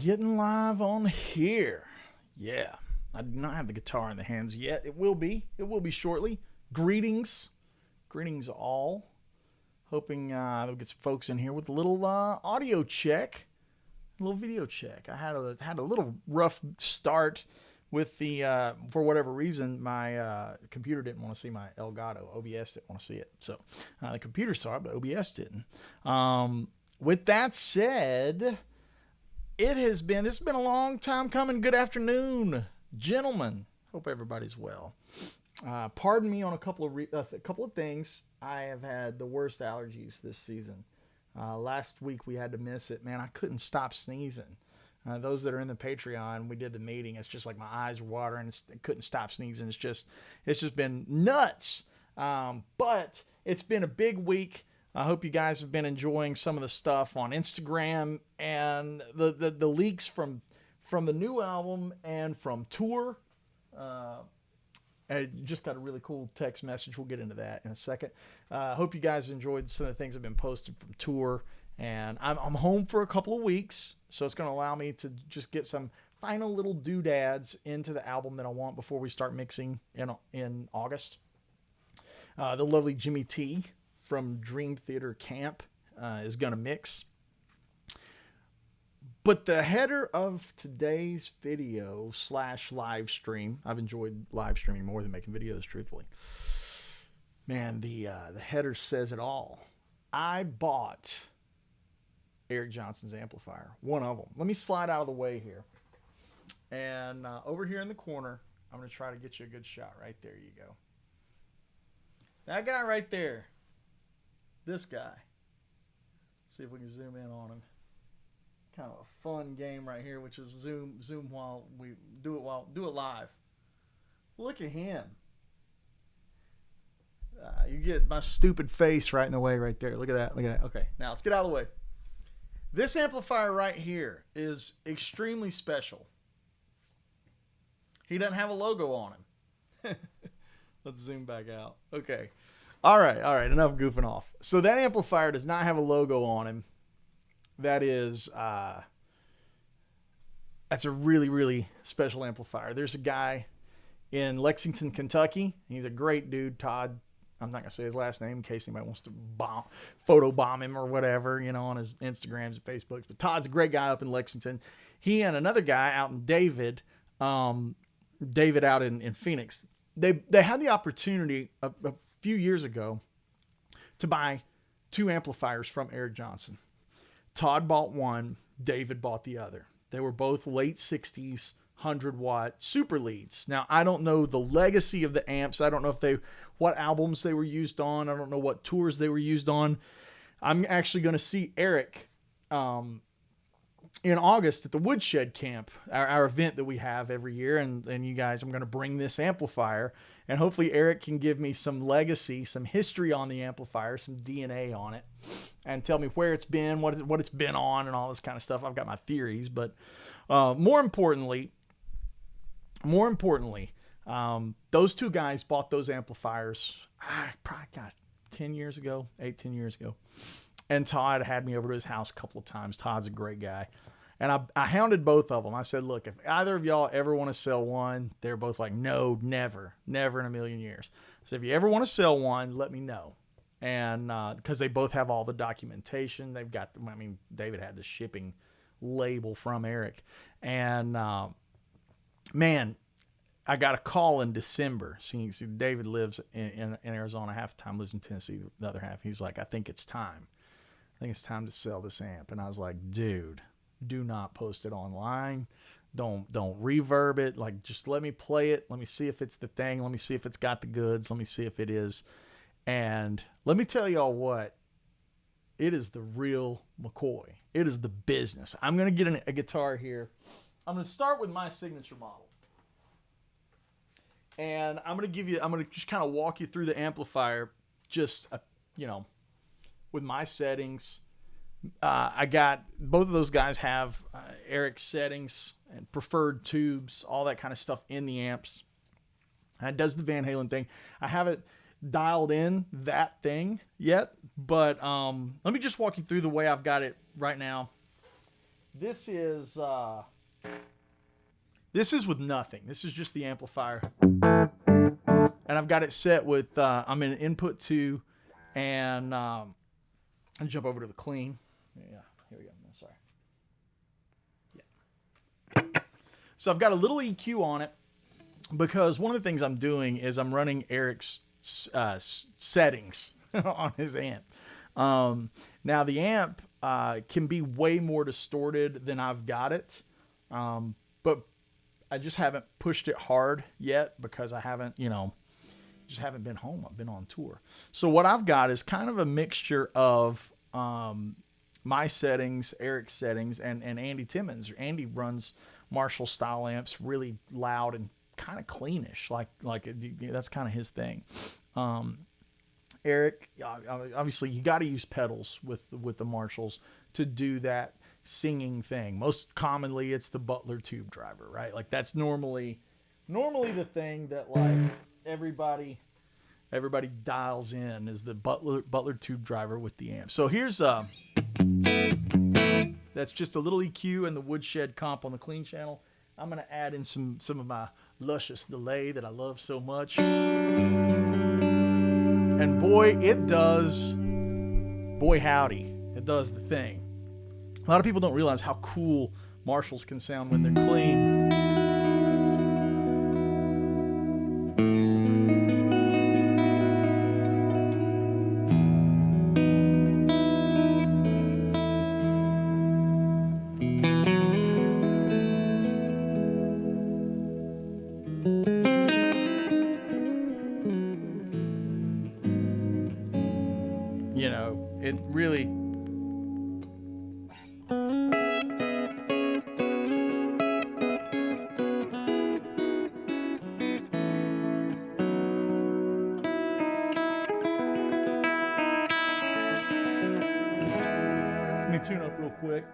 Getting live on here. Yeah. I do not have the guitar in the hands yet. It will be. It will be shortly. Greetings. Greetings all. Hoping we'll get some folks in here with a little audio check. A little video check. I had a little rough start with the, for whatever reason, my computer didn't want to see my Elgato. OBS didn't want to see it. So the computer saw it, but OBS didn't. With that said, this has been a long time coming. Good afternoon, gentlemen. Hope everybody's well. Pardon me on a couple of things. I have had the worst allergies this season. Last week we had to miss it. Man, I couldn't stop sneezing. Those that are in the Patreon, we did the meeting. It's just like my eyes were watering. I couldn't stop sneezing. It's just been nuts. But it's been a big week. I hope you guys have been enjoying some of the stuff on Instagram and the leaks from the new album and from tour. I just got a really cool text message. We'll get into that in a second. Hope you guys enjoyed some of the things that have been posted from tour. And I'm home for a couple of weeks, so it's going to allow me to just get some final little doodads into the album that I want before we start mixing in August. The lovely Jimmy T from Dream Theater Camp is going to mix. But the header of today's video / live stream, I've enjoyed live streaming more than making videos, truthfully. Man, the header says it all. I bought Eric Johnson's amplifier, one of them. Let me slide out of the way here. And over here in the corner, I'm going to try to get you a good shot. Right there you go. That guy right there. This guy. Let's see if we can zoom in on him. Kind of a fun game right here, which is zoom while we do it live. Look at him. You get my stupid face right in the way right there. Look at that. Okay, now let's get out of the way. This amplifier right here is extremely special. He doesn't have a logo on him. Let's zoom back out. Okay. All right. Enough goofing off. So that amplifier does not have a logo on him. That is, that's a really, really special amplifier. There's a guy in Lexington, Kentucky. He's a great dude, Todd. I'm not going to say his last name in case anybody wants to photobomb him or whatever, on his Instagrams and Facebooks. But Todd's a great guy up in Lexington. He and another guy out in David out in Phoenix, they had the opportunity a few years ago to buy 2 amplifiers from Eric Johnson. Todd bought one, David bought the other. They were both late 60s, 100-watt super leads. Now, I don't know the legacy of the amps. I don't know what albums they were used on. I don't know what tours they were used on. I'm actually going to see Eric in August at the Woodshed camp, our event that we have every year. And you guys, I'm going to bring this amplifier. And hopefully Eric can give me some legacy, some history on the amplifier, some DNA on it, and tell me where it's been, what it's been on, and all this kind of stuff. I've got my theories, but more importantly, those 2 guys bought those amplifiers, probably got 10 years ago, 8-10 years ago. And Todd had me over to his house a couple of times. Todd's a great guy. And I hounded both of them. I said, look, if either of y'all ever want to sell one, they're both like, no, never in a million years. So if you ever want to sell one, let me know. And because they both have all the documentation. They've got, David had the shipping label from Eric. And man, I got a call in December. See, David lives in Arizona half the time, lives in Tennessee the other half. He's like, I think it's time to sell this amp. And I was like, dude, do not post it online. Don't reverb it. Like, just let me play it. Let me see if it's the thing. Let me see if it's got the goods. Let me see if it is. And let me tell y'all what, it is the real McCoy. It is the business. I'm going to get a guitar here. I'm going to start with my signature model. And I'm going to just kind of walk you through the amplifier, just, with my settings. I got both of those guys have Eric's settings and preferred tubes, all that kind of stuff in the amps. And it does the Van Halen thing. I haven't dialed in that thing yet, but let me just walk you through the way I've got it right now. This is with nothing. This is just the amplifier. And I've got it set with, I'm in input 2, and I'll jump over to the clean. Yeah, here we go. Sorry. Yeah. So I've got a little EQ on it because one of the things I'm doing is I'm running Eric's settings on his amp. Now the amp can be way more distorted than I've got it, but I just haven't pushed it hard yet because I haven't, just haven't been home. I've been on tour. So what I've got is kind of a mixture of my settings, Eric's settings, and Andy Timmons. Andy runs Marshall style amps, really loud and kind of cleanish, like that's kind of his thing. Eric, obviously you got to use pedals with the Marshalls to do that singing thing. Most commonly it's the Butler tube driver, right? Like that's normally the thing that like everybody dials in is the Butler tube driver with the amp. So here's that's just a little EQ and the Woodshed comp on the clean channel. I'm going to add in some of my luscious delay that I love so much. And boy, it does, boy howdy, it does the thing. A lot of people don't realize how cool Marshalls can sound when they're clean. It really, let me tune up real quick.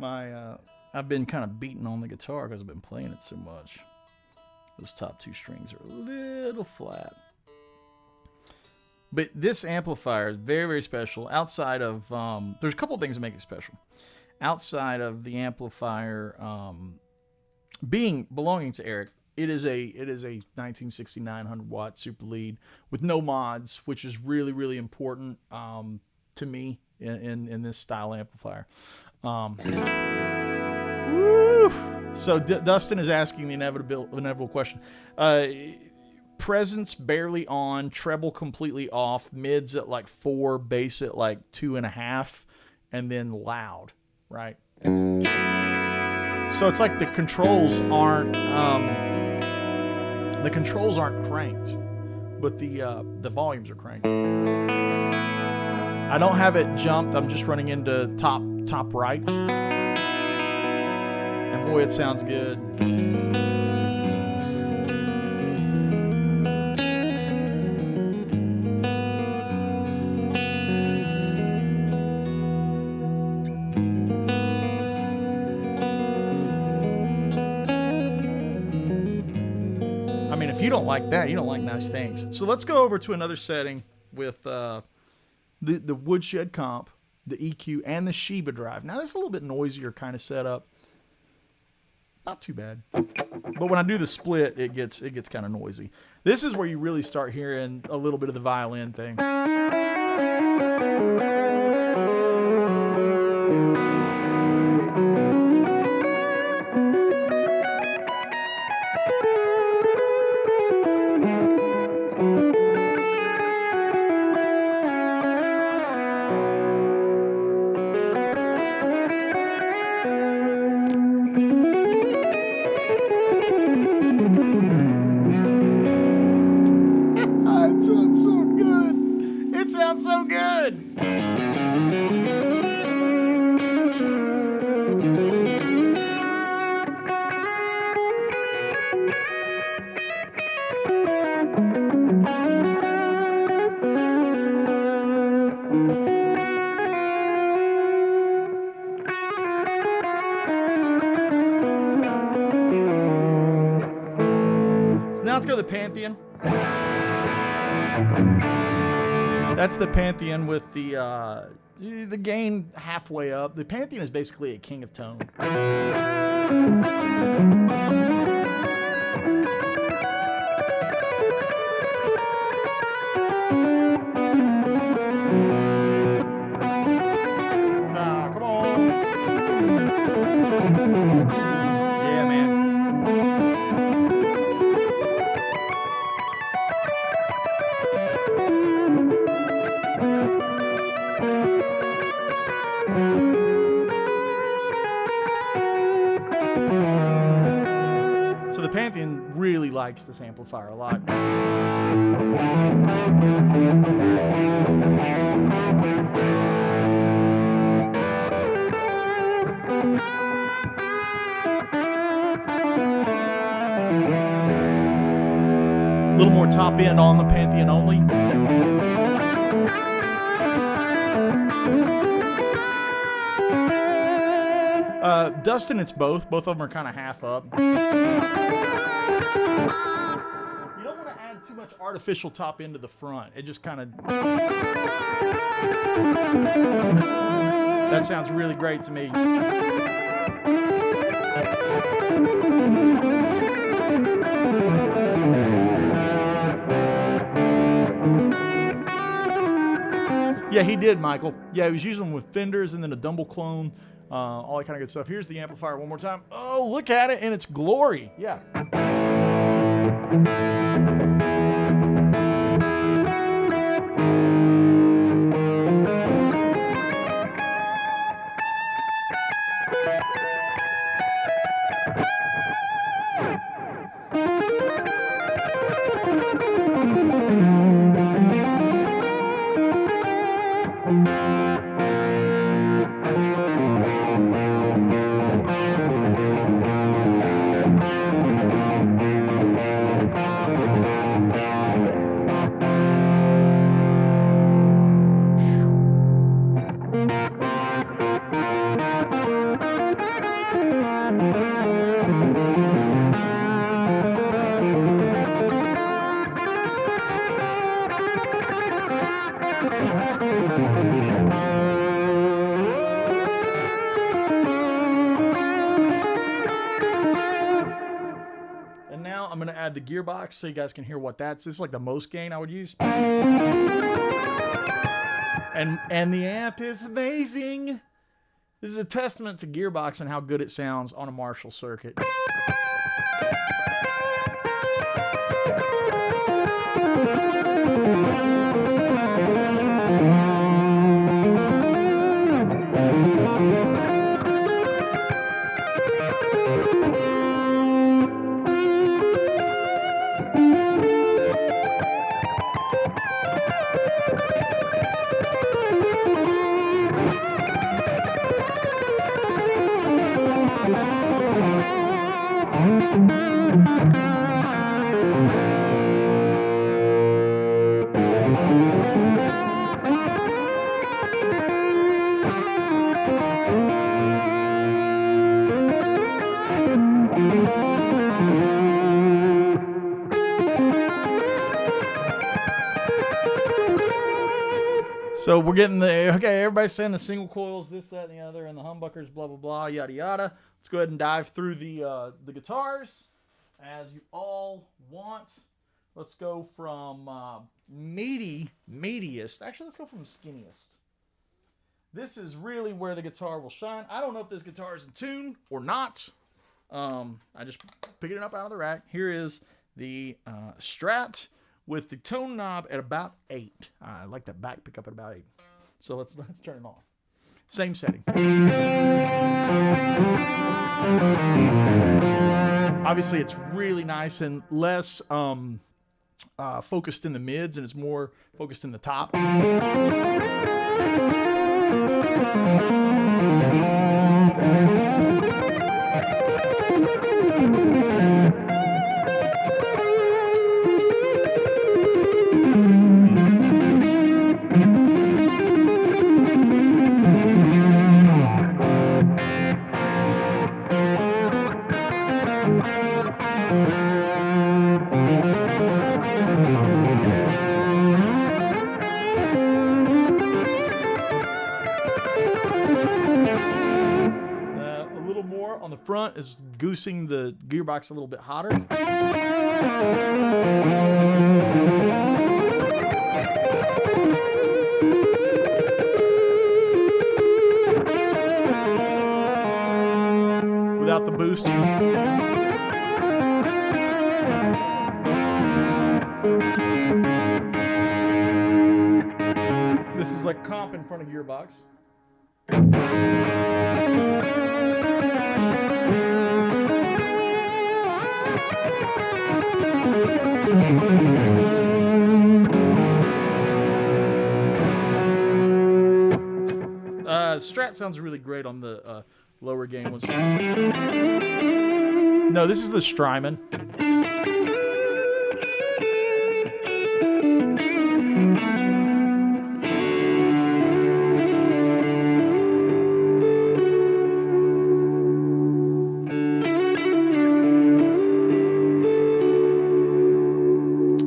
I've been kind of beating on the guitar because I've been playing it so much. Those top 2 strings are a little flat. But this amplifier is very, very special. Outside of, there's a couple of things that make it special. Outside of the amplifier belonging to Eric, it is a 1969 100 watt super lead with no mods, which is really, really important to me in this style amplifier. Woo! So Dustin is asking the inevitable question. Presence barely on, treble completely off, mids at like 4, bass at like 2.5, and then loud, right? So it's like the controls aren't cranked, but the volumes are cranked. I don't have it jumped. I'm just running into top right, and boy, it sounds good. If you don't like that, you don't like nice things. So let's go over to another setting with the Woodshed comp, the EQ, and the Sheba drive. Now this is a little bit noisier kind of setup. Not too bad. But when I do the split, it gets kind of noisy. This is where you really start hearing a little bit of the violin thing. So good. So now let's go to the Pantheon. That's the Pantheon with the the gain halfway up. The Pantheon is basically a king of tone. Come on. Yeah, man. So the Pantheon really likes this amplifier a lot. A little more top end on the Pantheon only. Dustin, it's both. Both of them are kind of half up. You don't want to add too much artificial top end to the front. It just kind of... That sounds really great to me. Yeah, he did, Michael. Yeah, he was using them with fenders and then a Dumble clone. All that kind of good stuff. Here's the amplifier one more time. Oh, look at it in its glory. Yeah. I'm going to add the gearbox so you guys can hear what that's. This is like the most gain I would use. And the amp is amazing. This is a testament to gearbox and how good it sounds on a Marshall circuit. So we're getting the, okay, everybody's saying the single coils, this, that, and the other, and the humbuckers, blah, blah, blah, yada, yada. Let's go ahead and dive through the guitars, as you all want. Let's go from meatiest. Actually, let's go from skinniest. This is really where the guitar will shine. I don't know if this guitar is in tune or not. I just picked it up out of the rack. Here is the Strat with the tone knob at about 8. I like that back pickup at about 8. So let's turn it on. Same setting. Obviously, it's really nice and less focused in the mids, and it's more focused in the top. is goosing the gearbox a little bit hotter. Without the boost. This is like comp in front of gearbox. Strat sounds really great on the lower gain ones. No, this is the Strymon.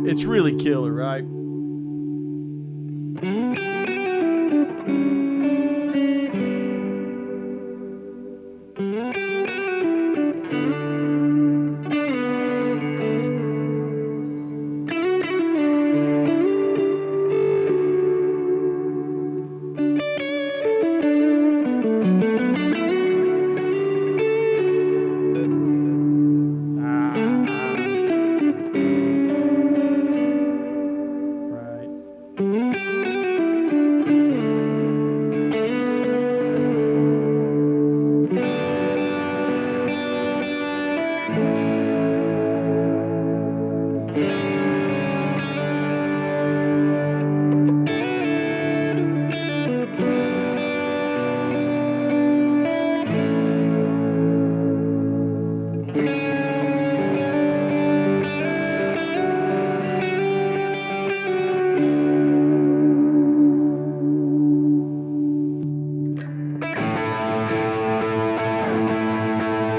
It's really killer, right?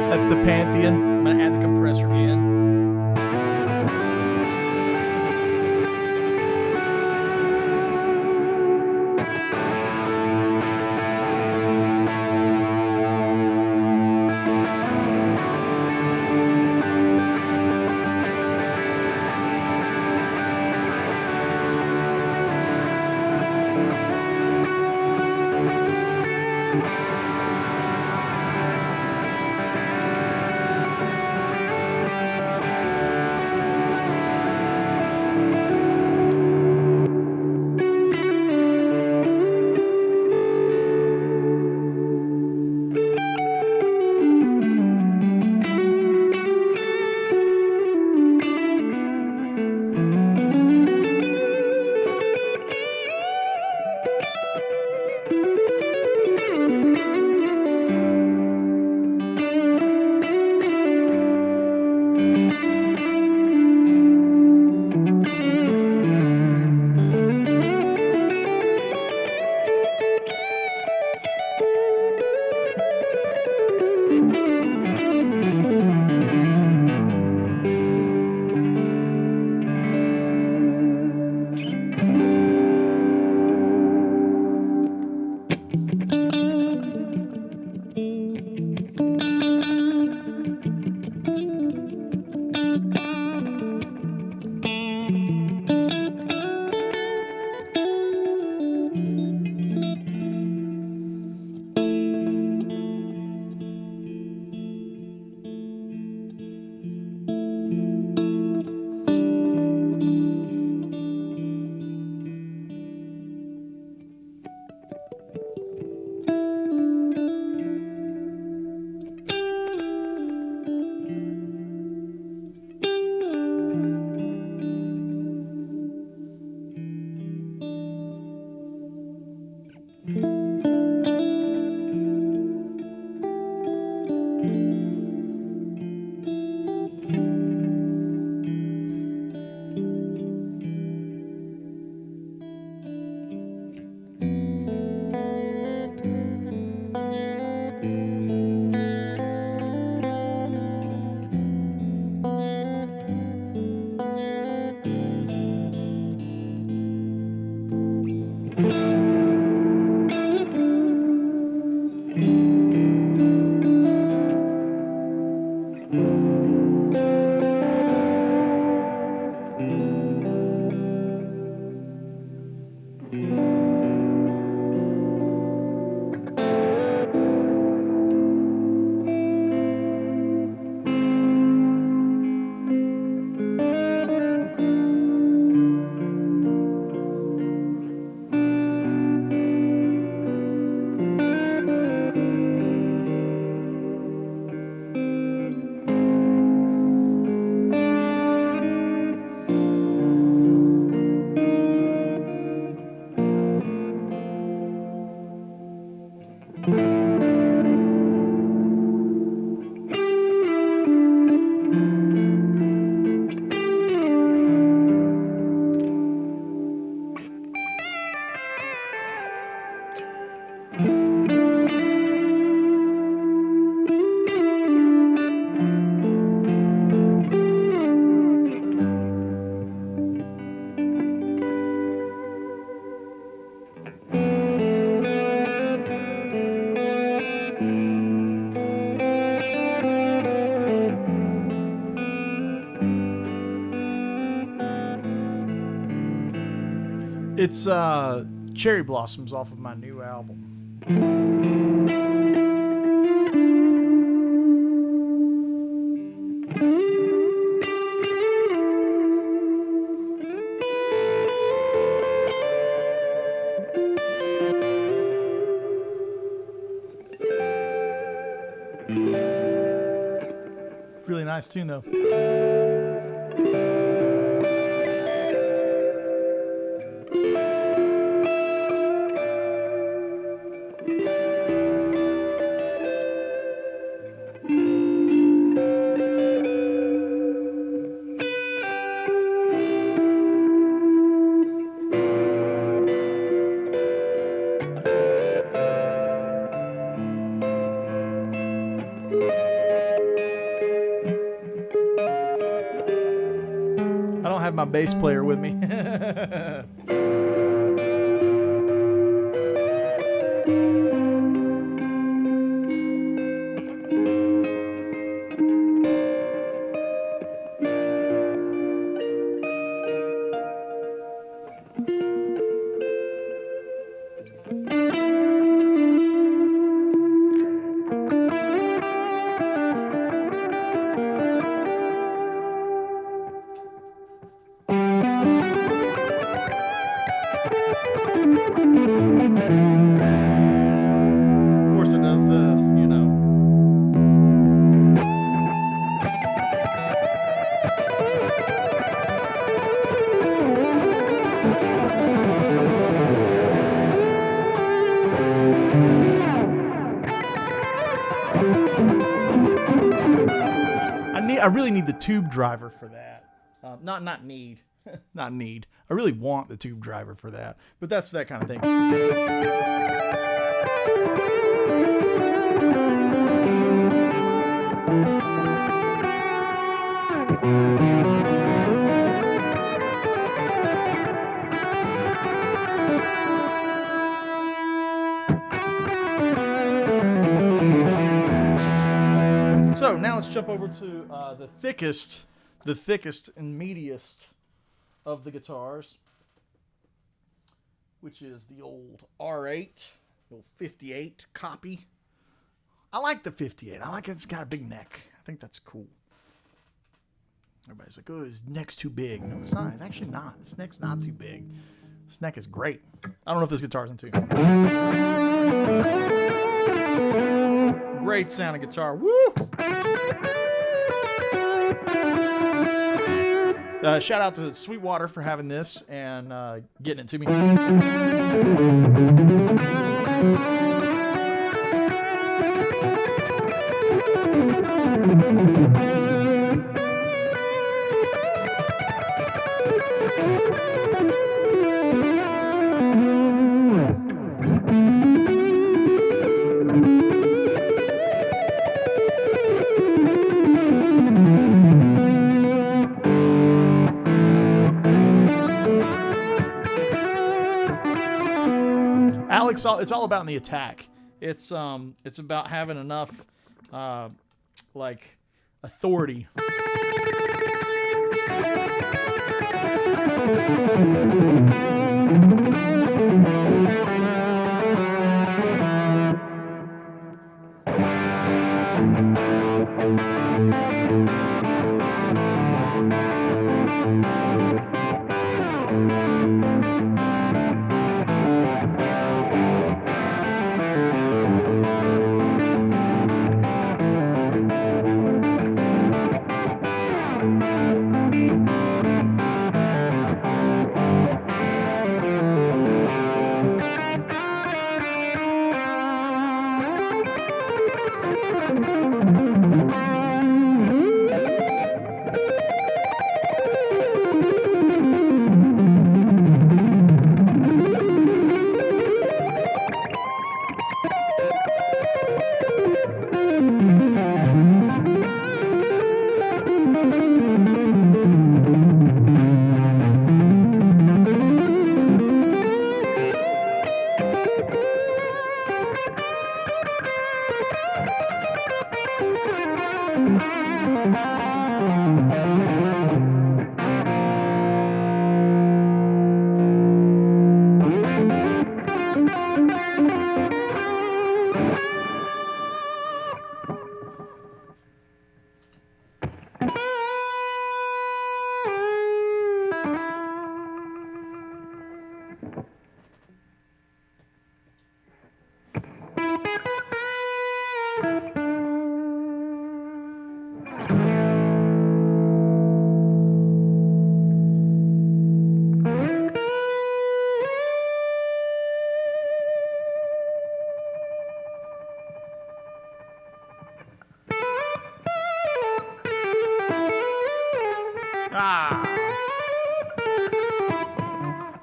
That's the Pantheon. I'm going to add the compressor in. It's Cherry Blossoms off of my new album. Really nice tune though. I don't have my bass player with me. Of course it does the, you know. I really need the tube driver for that. Not need. Not need. I really want the tube driver for that. But that's that kind of thing. So now let's jump over to the thickest and meatiest of the guitars, which is the old R8, the old 58 copy. I like the 58. I like it. It's got a big neck. I think that's cool. Everybody's like, oh, his neck's too big. No, it's not. It's actually not. This neck's not too big. This neck is great. I don't know if this guitar's in tune. Great sounding guitar. Woo! Shout out to Sweetwater for having this and getting it to me. Alex, it's all about in the attack. It's about having enough, like, authority.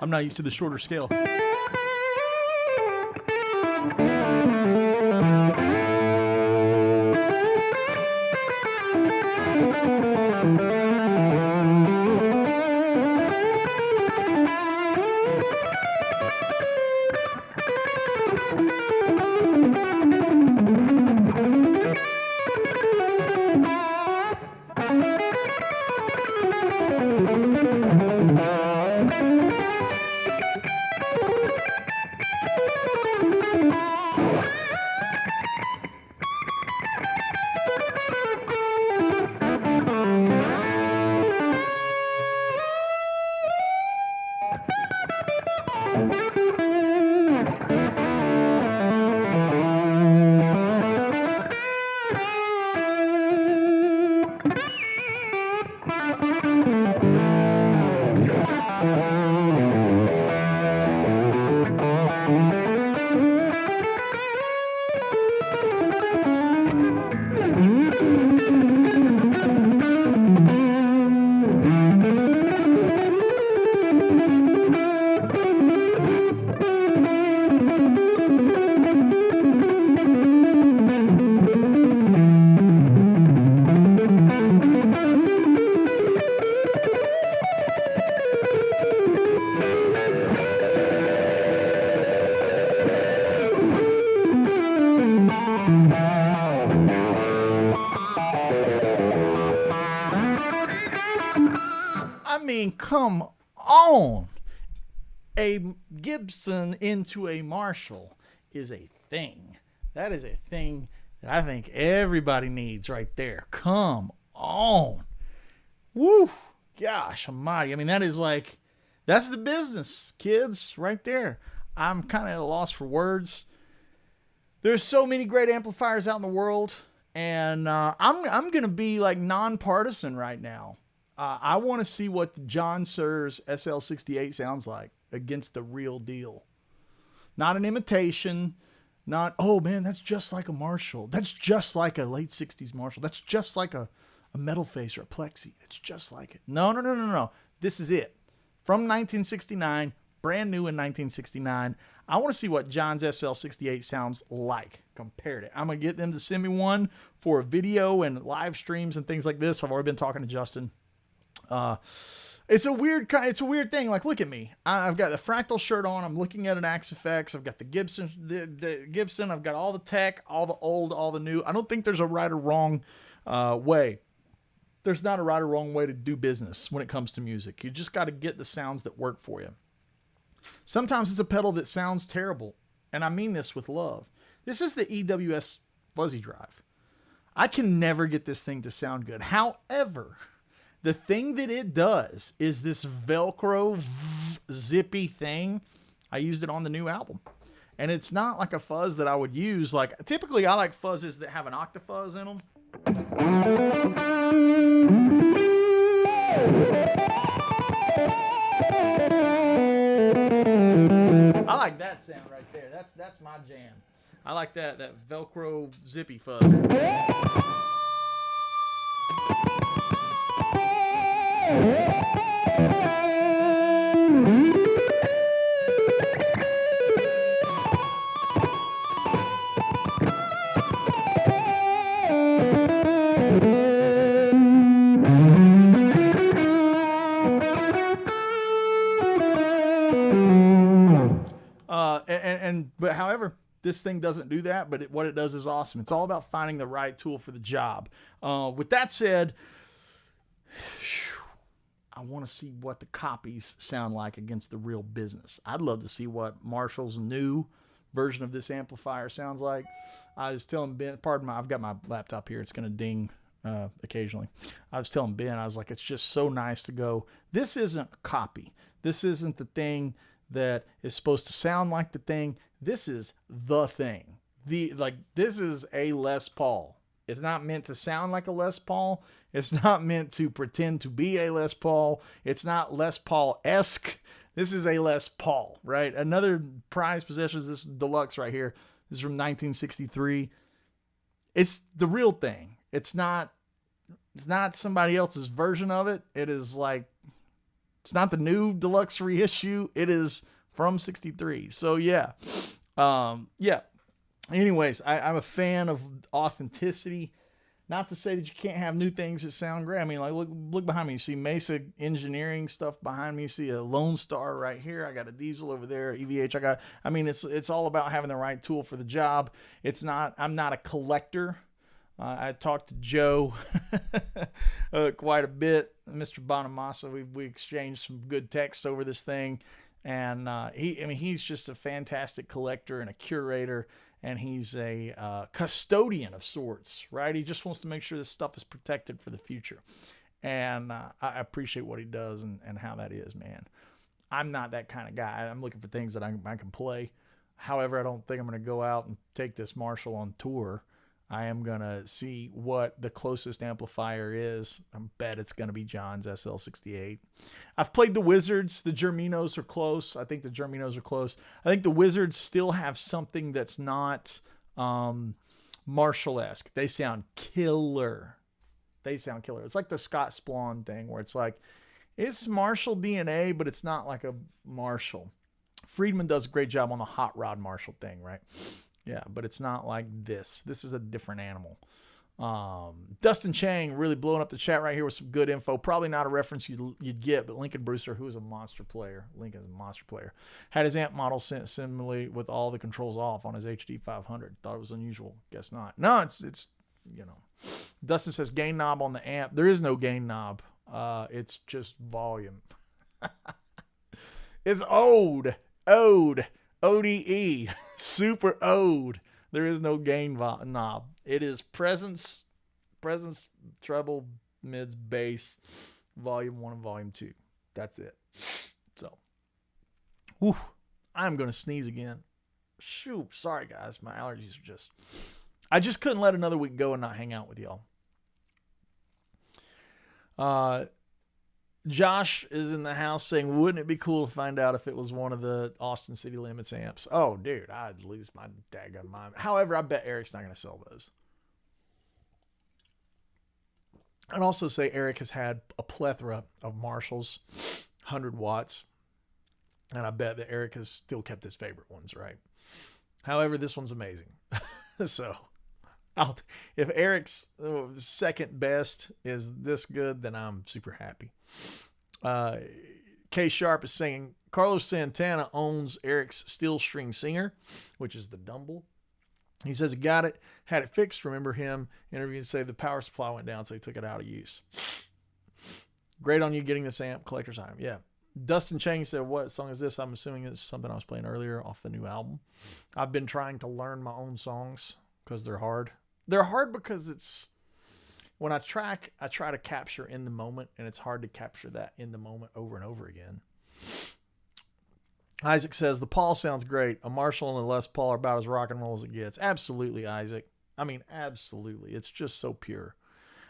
I'm not used to the shorter scale. I mean, come on. A Gibson into a Marshall is a thing. That is a thing that I think everybody needs right there. Come on. Woo. Gosh almighty. I mean, that is like, that's the business, kids, right there. I'm kind of at a loss for words. There's so many great amplifiers out in the world, and I'm going to be like nonpartisan right now. I want to see what the John Sears SL68 sounds like against the real deal. Not an imitation, not, oh man, that's just like a Marshall. That's just like a late 60s Marshall. That's just like a metal face or a plexi. It's just like it. No. This is it. From 1969, brand new in 1969. I want to see what John's SL68 sounds like compared to it. I'm going to get them to send me one for a video and live streams and things like this. I've already been talking to Justin. It's a weird thing. Like, look at me. I've got the Fractal shirt on. I'm looking at an Axe-Fx. I've got the Gibson, the Gibson. I've got all the tech, all the old, all the new. I don't think there's a right or wrong way. there's not a right or wrong way to do business when it comes to music. You just got to get the sounds that work for you. Sometimes it's a pedal that sounds terrible, and I mean this with love. This is the EWS Fuzzy Drive. I can never get this thing to sound good. However, the thing that it does is this Velcro zippy thing. I used it on the new album. And it's not like a fuzz that I would use. Like, typically I like fuzzes that have an octafuzz in them. I like that sound right there. That's my jam. I like that Velcro zippy fuzz. But however, this thing doesn't do that, but what it does is awesome. It's all about finding the right tool for the job. With that said, I want to see what the copies sound like against the real business. I'd love to see what Marshall's new version of this amplifier sounds like. I was telling Ben, pardon my, I've got my laptop here. It's going to ding occasionally. I was telling Ben, I was like, it's just so nice to go, this isn't a copy. This isn't the thing that is supposed to sound like the thing. This is the thing. This is a Les Paul. It's not meant to sound like a Les Paul. It's not meant to pretend to be a Les Paul. It's not Les Paul-esque. This is a Les Paul, right? Another prized possession is this deluxe right here. This is from 1963. It's the real thing. It's not somebody else's version of it. It is like, it's not the new deluxe reissue. It is from 63. So yeah. Anyways, I'm a fan of authenticity. Not to say that you can't have new things that sound great. I mean, like look behind me. You see Mesa Engineering stuff behind me. You see a Lone Star right here. I got a Diesel over there, EVH. It's all about having the right tool for the job. I'm not a collector. I talked to Joe quite a bit, Mr. Bonamassa. We exchanged some good texts over this thing, and he's just a fantastic collector and a curator, and he's a custodian of sorts, right? He just wants to make sure this stuff is protected for the future, and I appreciate what he does and how that is, man. I'm not that kind of guy. I'm looking for things that I can play. However, I don't think I'm going to go out and take this Marshall on tour. I am going to see what the closest amplifier is. I bet it's going to be John's SL68. I've played the Wizards. The Germinos are close. I think the Germinos are close. I think the Wizards still have something that's not Marshall-esque. They sound killer. It's like the Scott Splawn thing where it's like, it's Marshall DNA, but it's not like a Marshall. Friedman does a great job on the Hot Rod Marshall thing, right? Yeah, but it's not like this. This is a different animal. Dustin Chang really blowing up the chat right here with some good info. Probably not a reference you'd get, but Lincoln Brewster, who is a monster player, had his amp model sent similarly with all the controls off on his HD 500. Thought it was unusual. Guess not. No, it's Dustin says gain knob on the amp. There is no gain knob. It's just volume. It's ODE. ODE, super ode. There is no gain knob. It is presence, treble, mids, bass, volume 1 and volume 2. That's it. So, I'm going to sneeze again. Shoot, sorry guys. My allergies are I just couldn't let another week go and not hang out with y'all. Josh is in the house saying, wouldn't it be cool to find out if it was one of the Austin City Limits amps? Oh, dude, I'd lose my daggone mind. However, I bet Eric's not going to sell those. I'd also say Eric has had a plethora of Marshalls, 100 watts, and I bet that Eric has still kept his favorite ones, right? However, this one's amazing. So, if Eric's second best is this good, then I'm super happy. K Sharp is saying Carlos Santana owns Eric's Steel String Singer, which is the Dumble. He says he got it, had it fixed. Remember him interviewing say the power supply went down, so he took it out of use. Great on you getting this amp, collector's item. Yeah. Dustin Chang said, what song is this? I'm assuming it's something I was playing earlier off the new album. I've been trying to learn my own songs because they're hard. They're hard because it's, when I track, I try to capture in the moment, and it's hard to capture that in the moment over and over again. Isaac says, the Paul sounds great. A Marshall and a Les Paul are about as rock and roll as it gets. Absolutely, Isaac. I mean, absolutely. It's just so pure.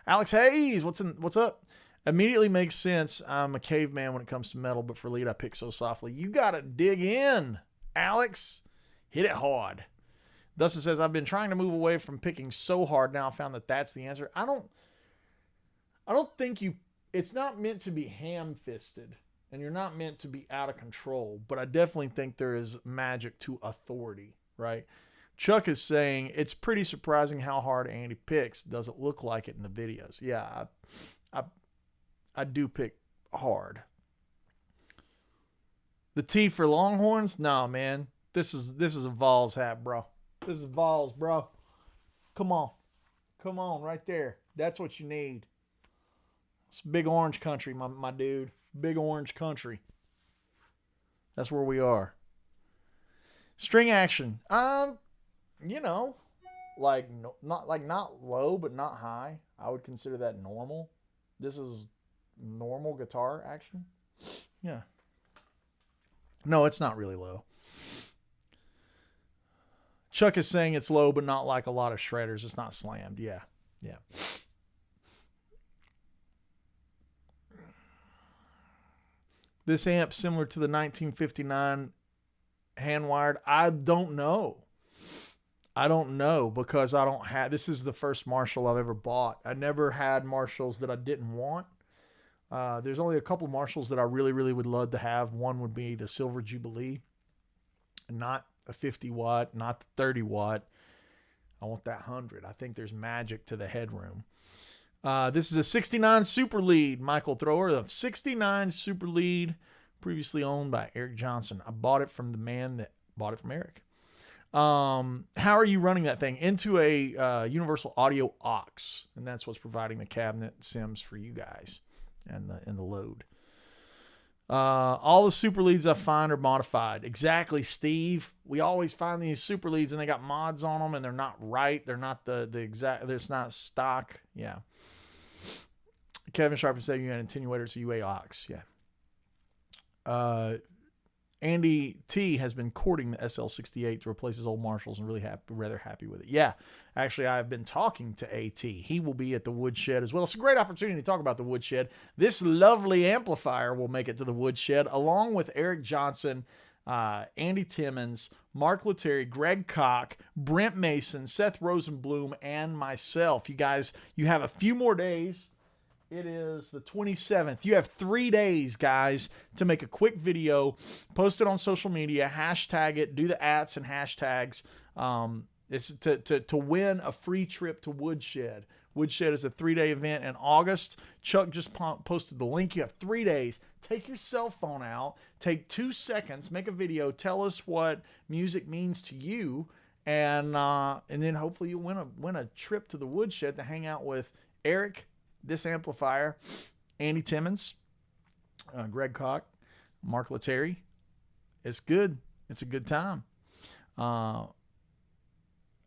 Alex Hayes, what's up? Immediately makes sense. I'm a caveman when it comes to metal, but for lead, I pick so softly. You got to dig in, Alex. Hit it hard. Dustin says, I've been trying to move away from picking so hard. Now I found that that's the answer. I don't think it's not meant to be ham-fisted, and you're not meant to be out of control, but I definitely think there is magic to authority, right? Chuck is saying, it's pretty surprising how hard Andy picks. Does it look like it in the videos? Yeah, I do pick hard. The T for Longhorns? No, man. This is a Vols hat, bro. This is Vols, bro. Come on. Come on, right there. That's what you need. It's big orange country, my dude. Big orange country. That's where we are. String action. You know, like not low but not high. I would consider that normal. This is normal guitar action. Yeah. No, it's not really low. Chuck is saying it's low, but not like a lot of shredders. It's not slammed. Yeah. Yeah. This amp similar to the 1959 hand wired. I don't know because I don't have, this is the first Marshall I've ever bought. I never had Marshalls that I didn't want. There's only a couple Marshalls that I really, really would love to have. One would be the Silver Jubilee, not a 50 watt, not the 30 watt. I want that 100. I think there's magic to the headroom. This is a 69 Super Lead, Michael Thrower. The 69 Super Lead, previously owned by Eric Johnson. I bought it from the man that bought it from Eric. How are you running that thing? Into a universal audio aux, and that's what's providing the cabinet sims for you guys and the load. All the super leads I find are modified. Exactly, Steve. We always find these super leads and they got mods on them and they're not right. They're not the exact, it's not stock. Yeah. Kevin Sharp said you had attenuators, so UA aux. Yeah. Andy T has been courting the SL68 to replace his old Marshalls and rather happy with it. Yeah, actually, I've been talking to AT. He will be at the Woodshed as well. It's a great opportunity to talk about the Woodshed. This lovely amplifier will make it to the Woodshed along with Eric Johnson, Andy Timmons, Mark Lettieri, Greg Koch, Brent Mason, Seth Rosenblum, and myself. You guys, you have a few more days. It is the 27th. You have 3 days, guys, to make a quick video, post it on social media, hashtag it, do the ats and hashtags. It's to win a free trip to Woodshed. Woodshed is a 3-day event in August. Chuck just posted the link. You have 3 days. Take your cell phone out. Take 2 seconds. Make a video. Tell us what music means to you, and then hopefully you win a trip to the Woodshed to hang out with Eric, this amplifier, Andy Timmons, Greg Koch, Mark Lettieri. It's good. It's a good time.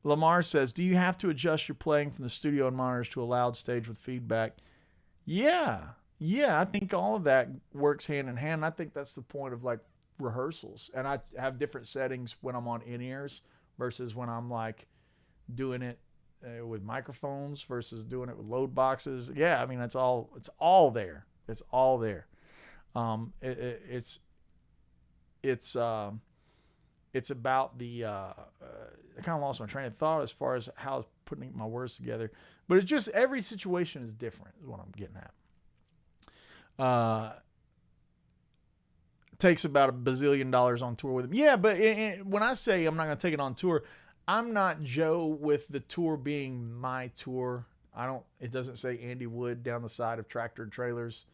Lamar says, do you have to adjust your playing from the studio and monitors to a loud stage with feedback? Yeah, I think all of that works hand in hand. I think that's the point of like rehearsals. And I have different settings when I'm on in-ears versus when I'm like doing it with microphones versus doing it with load boxes. Yeah, I mean, it's all there. It's all there. It's about the I kind of lost my train of thought as far as how I was putting my words together, but it's just every situation is different is what I'm getting at. Takes about $1 bazillion on tour with him. Yeah, but when I say I'm not going to take it on tour, I'm not Joe with the tour being my tour. It doesn't say Andy Wood down the side of Tractor and Trailers.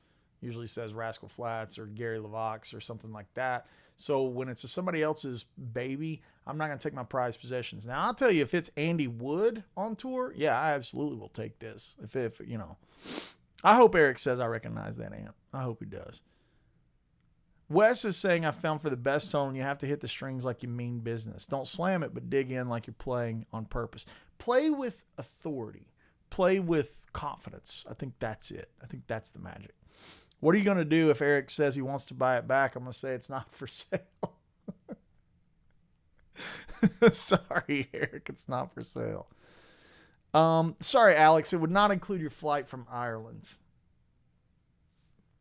Usually says Rascal Flatts or Gary LaVox or something like that. So when it's somebody else's baby, I'm not going to take my prized possessions. Now, I'll tell you, if it's Andy Wood on tour, yeah, I absolutely will take this. If you know, I hope Eric says I recognize that amp. I hope he does. Wes is saying, I found for the best tone, you have to hit the strings like you mean business. Don't slam it, but dig in like you're playing on purpose. Play with authority. Play with confidence. I think that's it. I think that's the magic. What are you going to do if Eric says he wants to buy it back? I'm going to say it's not for sale. Sorry, Eric, it's not for sale. Sorry, Alex, it would not include your flight from Ireland.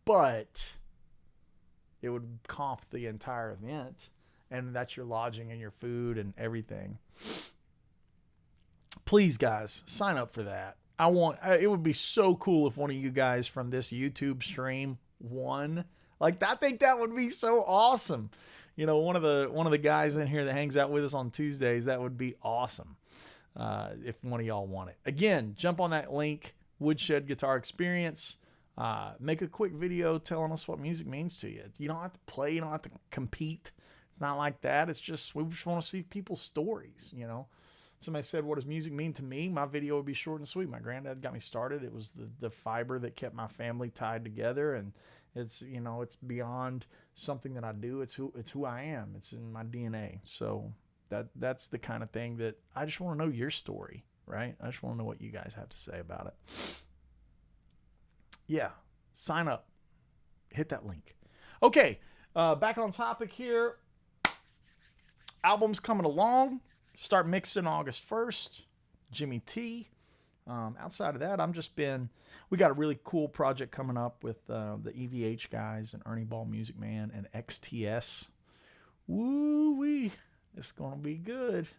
But it would comp the entire event, and that's your lodging and your food and everything. Please, guys, sign up for that. It would be so cool if one of you guys from this YouTube stream won. Like, I think that would be so awesome. You know, one of the guys in here that hangs out with us on Tuesdays, that would be awesome. If one of y'all want it. Again, jump on that link, Woodshed Guitar Experience. Make a quick video telling us what music means to you. You don't have to play. You don't have to compete. It's not like that. It's just, we just want to see people's stories, you know. Somebody said, what does music mean to me? My video would be short and sweet. My granddad got me started. It was the fiber that kept my family tied together. And it's, you know, it's beyond something that I do. It's who I am. It's in my DNA. So that's the kind of thing that I just want to know your story, right? I just want to know what you guys have to say about it. Yeah, sign up. Hit that link. Okay, back on topic here. Album's coming along. Start mixing August 1st. Jimmy T. Outside of that, we got a really cool project coming up with the EVH guys and Ernie Ball Music Man and XTS. Woo-wee. It's going to be good.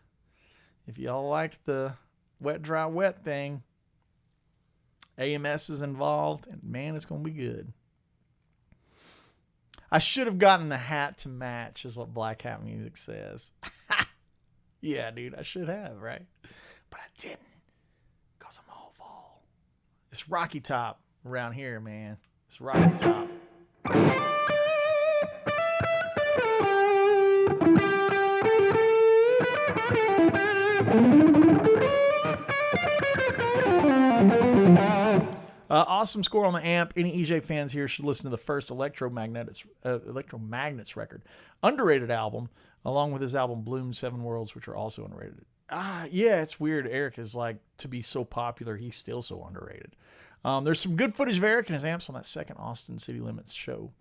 If y'all liked the wet, dry, wet thing, AMS is involved, and man, it's going to be good. I should have gotten the hat to match, is what Black Hat Music says. Yeah, dude, I should have, right? But I didn't, because I'm all fall. It's Rocky Top around here, man. It's Rocky Top. Awesome score on the amp. Any EJ fans here should listen to the first Electromagnets record. Underrated album, along with his album Bloom 7 Worlds, which are also underrated. Yeah, it's weird. Eric is like, to be so popular, he's still so underrated. There's some good footage of Eric and his amps on that second Austin City Limits show.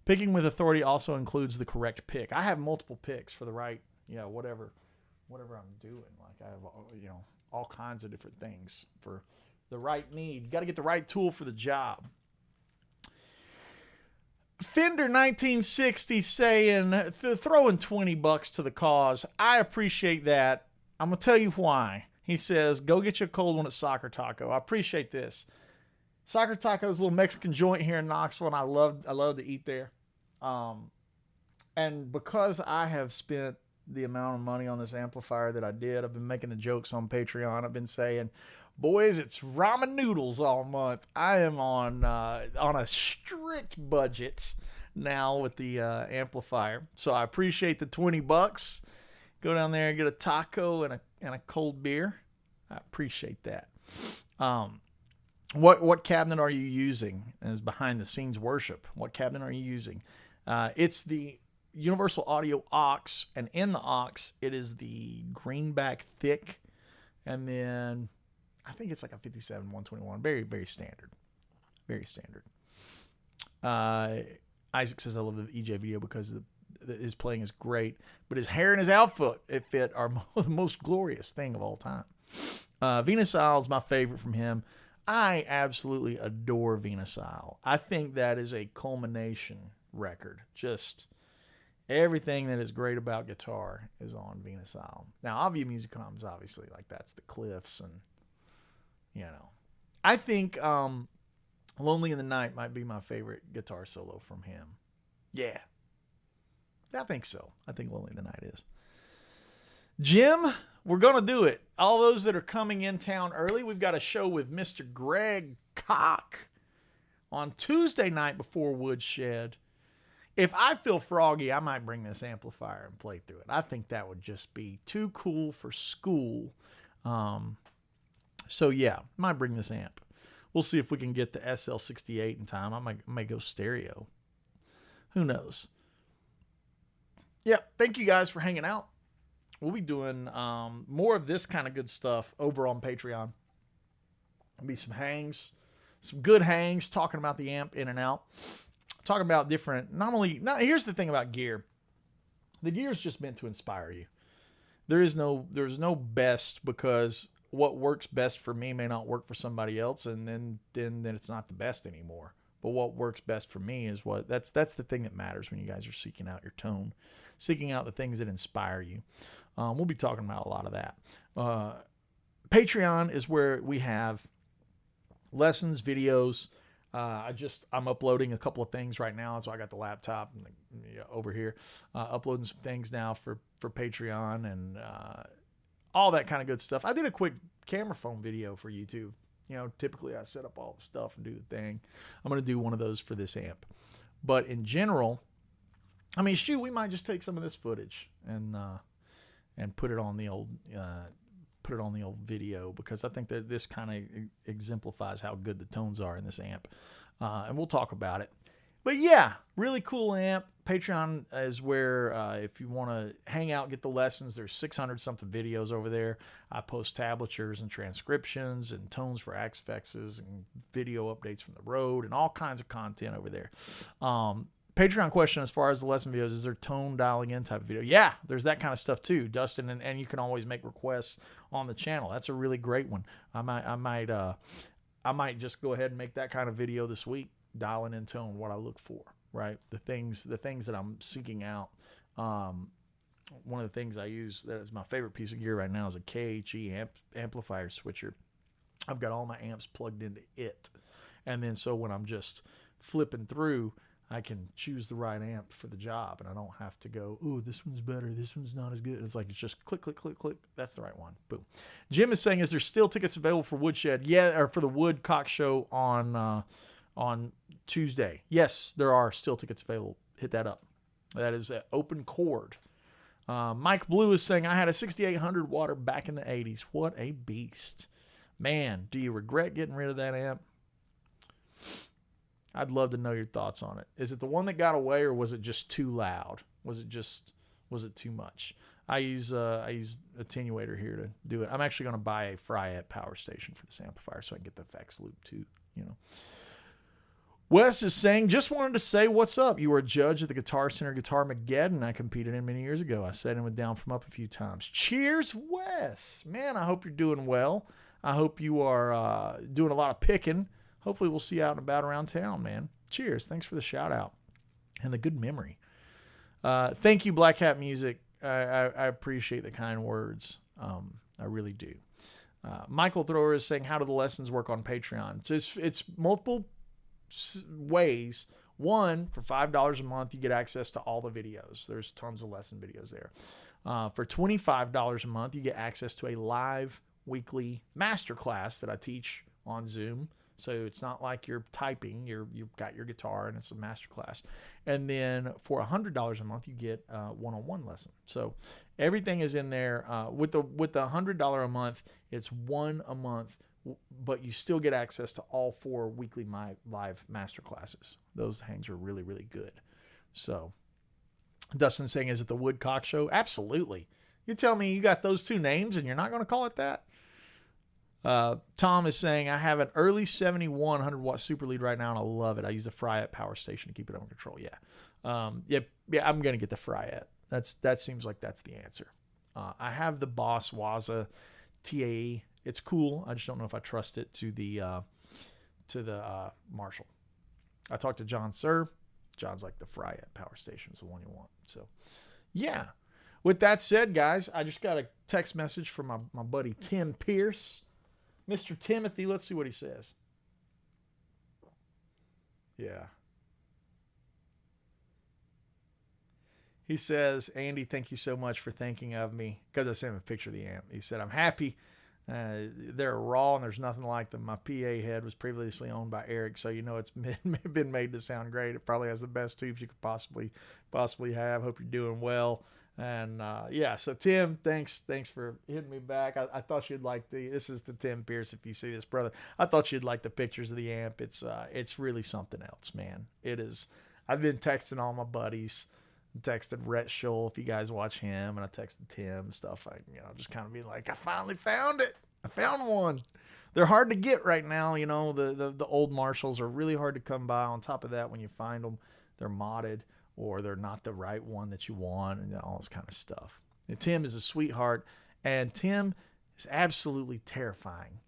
Picking with authority also includes the correct pick. I have multiple picks for the right, whatever I'm doing. Like, I have, all kinds of different things for the right need. You got to get the right tool for the job. Fender 1960 saying, throwing $20 to the cause. I appreciate that. I'm going to tell you why. He says, go get you a cold one at Soccer Taco. I appreciate this. Soccer Taco is a little Mexican joint here in Knoxville, and I love to eat there. And because I have spent the amount of money on this amplifier that I did, I've been making the jokes on Patreon. I've been saying, boys, it's ramen noodles all month. I am on a strict budget now with the amplifier. So I appreciate the $20. Go down there and get a taco and a cold beer. I appreciate that. What cabinet are you using? As behind the scenes worship. What cabinet are you using? It's the Universal Audio aux, and in the aux, it is the greenback thick, and then I think it's like a 57 121. Very, very standard. Very standard. Isaac says, I love the EJ video because his playing is great, but his hair and his outfit are the most glorious thing of all time. Venus Isle is my favorite from him. I absolutely adore Venus Isle. I think that is a culmination record. Just everything that is great about guitar is on Venus Isle. Now, I'll view Music Comms, obviously, like that's the Cliffs, and I think Lonely in the Night might be my favorite guitar solo from him. Yeah. I think so. I think Lonely in the Night is. Jim, we're going to do it. All those that are coming in town early, we've got a show with Mr. Greg Koch on Tuesday night before Woodshed. If I feel froggy, I might bring this amplifier and play through it. I think that would just be too cool for school. So yeah, might bring this amp. we'll see if we can get the SL68 in time. I may go stereo. Who knows? Yeah, thank you guys for hanging out. We'll be doing more of this kind of good stuff over on Patreon. There'll be some hangs, some good hangs, talking about the amp in and out. Talking about different, here's the thing about gear. The gear is just meant to inspire you. There's no best, because what works best for me may not work for somebody else, and then it's not the best anymore. But what works best for me is that's the thing that matters when you guys are seeking out your tone, seeking out the things that inspire you. We'll be talking about a lot of that. Patreon is where we have lessons, videos. I'm uploading a couple of things right now. So I got the laptop over here, uploading some things now for Patreon and all that kind of good stuff. I did a quick camera phone video for YouTube. Typically I set up all the stuff and do the thing. I'm going to do one of those for this amp. But in general, we might just take some of this footage and put it on the old video, because I think that this kind of exemplifies how good the tones are in this amp. And we'll talk about it. But yeah, really cool amp. Patreon is where, if you want to hang out, get the lessons, there's 600 something videos over there. I post tablatures and transcriptions and tones for Axe-Fx's and video updates from the road and all kinds of content over there. Patreon question as far as the lesson videos, is there tone dialing in type of video? Yeah, there's that kind of stuff too, Dustin, and you can always make requests on the channel. That's a really great one. I might just go ahead and make that kind of video this week, dialing in tone, what I look for, right? The things that I'm seeking out. One of the things I use that is my favorite piece of gear right now is a KHE amplifier switcher. I've got all my amps plugged into it. And then so when I'm just flipping through, I can choose the right amp for the job, and I don't have to go, ooh, this one's better, this one's not as good. It's like, it's just click, click, click, click. That's the right one. Boom. Jim is saying, is there still tickets available for Woodshed? Yeah, or for the Woodcock show on Tuesday. Yes, there are still tickets available. Hit that up. That is an open chord. Mike Blue is saying, I had a 6800 water back in the 80s. What a beast. Man, do you regret getting rid of that amp? I'd love to know your thoughts on it. Is it the one that got away, or was it just too loud? Was it too much? I use attenuator here to do it. I'm actually going to buy a Fryette power station for this amplifier so I can get the effects loop too, Wes is saying, just wanted to say what's up. You were a judge at the Guitar Center Guitar Mageddon I competed in many years ago. I sat in with Down From Up a few times. Cheers, Wes. Man, I hope you're doing well. I hope you are doing a lot of picking. Hopefully we'll see you out and about around town, man. Cheers. Thanks for the shout out and the good memory. Thank you, Black Hat Music. I appreciate the kind words. I really do. Michael Thrower is saying, how do the lessons work on Patreon? So it's multiple ways. One, for $5 a month, you get access to all the videos. There's tons of lesson videos there. For $25 a month, you get access to a live weekly masterclass that I teach on Zoom. So it's not like you're typing, you've got your guitar and it's a masterclass. And then for $100 a month, you get a one-on-one lesson. So everything is in there. With the $100 a month, it's one a month, but you still get access to all 4 weekly live masterclasses. Those hangs are really, really good. So Dustin saying, is it the Woodcock show? Absolutely. You tell me you got those 2 names and you're not going to call it that? Tom is saying, I have an early 71 100 watt super lead right now and I love it. I use the Fryette power station to keep it under control. Yeah. I'm going to get the Fryette. That seems like that's the answer. I have the Boss Waza TAE. It's cool. I just don't know if I trust it to the Marshall. I talked to John Sir. John's like, the Fryette power station is the one you want. So yeah. With that said, guys, I just got a text message from my buddy Tim Pierce. Mr. Timothy, let's see what he says. Yeah. He says, Andy, thank you so much for thinking of me. Because I sent him a picture of the amp. He said, I'm happy. They're raw and there's nothing like them. My PA head was previously owned by Eric, so it's been made to sound great. It probably has the best tubes you could possibly have. Hope you're doing well. And yeah, so Tim, thanks for hitting me back. I thought you'd like this is to Tim Pierce. If you see this, brother, I thought you'd like the pictures of the amp. It's really something else, man. It is. I've been texting all my buddies. I texted Rhett Scholl, if you guys watch him, and I texted Tim and stuff. Just kind of being like, I finally found it. I found one. They're hard to get right now. The old Marshalls are really hard to come by. On top of that, when you find them, they're modded, or they're not the right one that you want, and all this kind of stuff. And Tim is a sweetheart, and Tim is absolutely terrifying.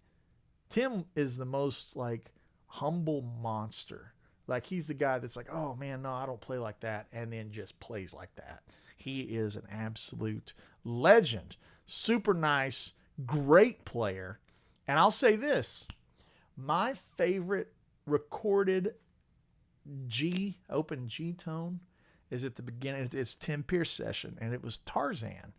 Tim is the most humble monster. He's the guy that's like, oh man, no, I don't play like that, and then just plays like that. He is an absolute legend. Super nice, great player. And I'll say this, my favorite recorded open G tone is at the beginning. It's Tim Pierce session, and it was Tarzan,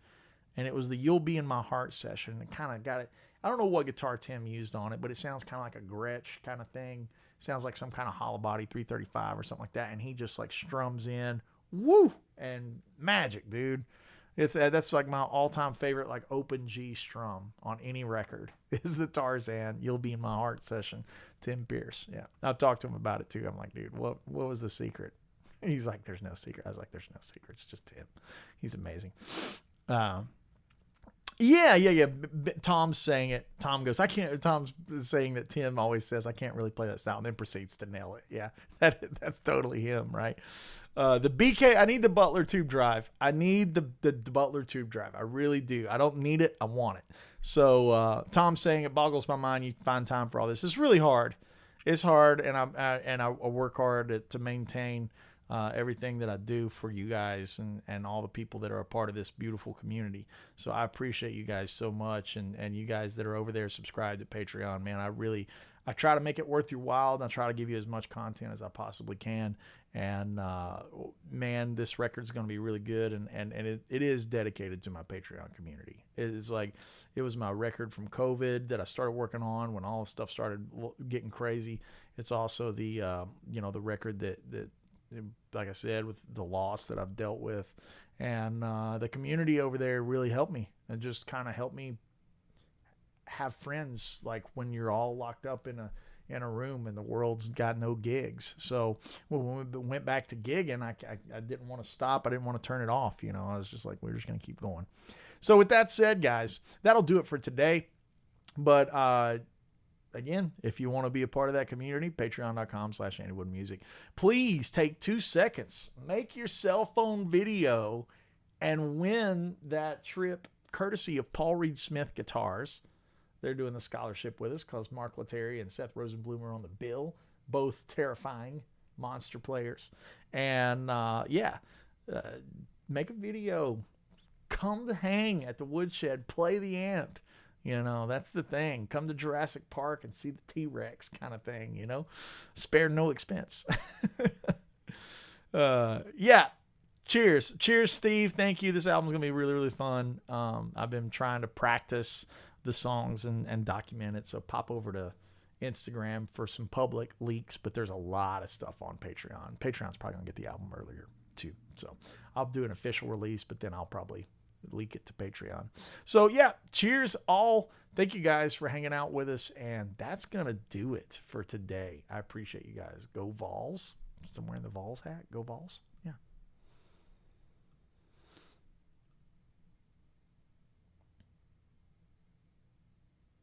and it was the You'll Be in My Heart session. It kind of got it. I don't know what guitar Tim used on it, but it sounds kind of like a Gretsch kind of thing. Sounds like some kind of hollow body 335 or something like that, and he just strums in, woo, and magic, dude. That's my all-time favorite open G strum on any record is the Tarzan You'll Be in My Heart session, Tim Pierce. Yeah, I've talked to him about it too. I'm like, dude, what was the secret? He's like, there's no secret. I was like, there's no secret. It's just Tim. He's amazing. Yeah. Tom's saying it. Tom goes, I can't. Tom's saying that Tim always says, I can't really play that style, and then proceeds to nail it. Yeah, that's totally him, right? The BK, I need the Butler tube drive. I need the Butler tube drive. I really do. I don't need it. I want it. So Tom's saying it boggles my mind. You find time for all this. It's really hard. It's hard, and I work hard to maintain everything that I do for you guys and all the people that are a part of this beautiful community. So I appreciate you guys so much, and you guys that are over there subscribed to Patreon, man. I try to make it worth your while, and I try to give you as much content as I possibly can. And man, this record's going to be really good, and it is dedicated to my Patreon community. It was my record from COVID that I started working on when all this stuff started getting crazy. It's also the the record that like I said, with the loss that I've dealt with, and the community over there really helped me, and just kind of helped me have friends when you're all locked up in a room and the world's got no gigs. So when we went back to gigging, I didn't want to stop. I didn't want to turn it off. I was just like, we're just going to keep going. So with that said, guys, that'll do it for today. But again, if you want to be a part of that community, patreon.com/AndyWoodMusic. Please take 2 seconds, make your cell phone video, and win that trip courtesy of Paul Reed Smith Guitars. They're doing the scholarship with us because Mark Lettieri and Seth Rosenblum are on the bill, both terrifying monster players. And make a video, come to hang at the Woodshed, play the amp. That's the thing. Come to Jurassic Park and see the T-Rex kind of thing, Spare no expense. Yeah. Cheers, Steve. Thank you. This album's going to be really, really fun. I've been trying to practice the songs and document it. So pop over to Instagram for some public leaks, but there's a lot of stuff on Patreon. Patreon's probably going to get the album earlier too. So I'll do an official release, but then I'll probably leak it to Patreon. So yeah, cheers all. Thank you guys for hanging out with us. And that's going to do it for today. I appreciate you guys. Go Vols. Somewhere in the Vols hat. Go Vols. Yeah.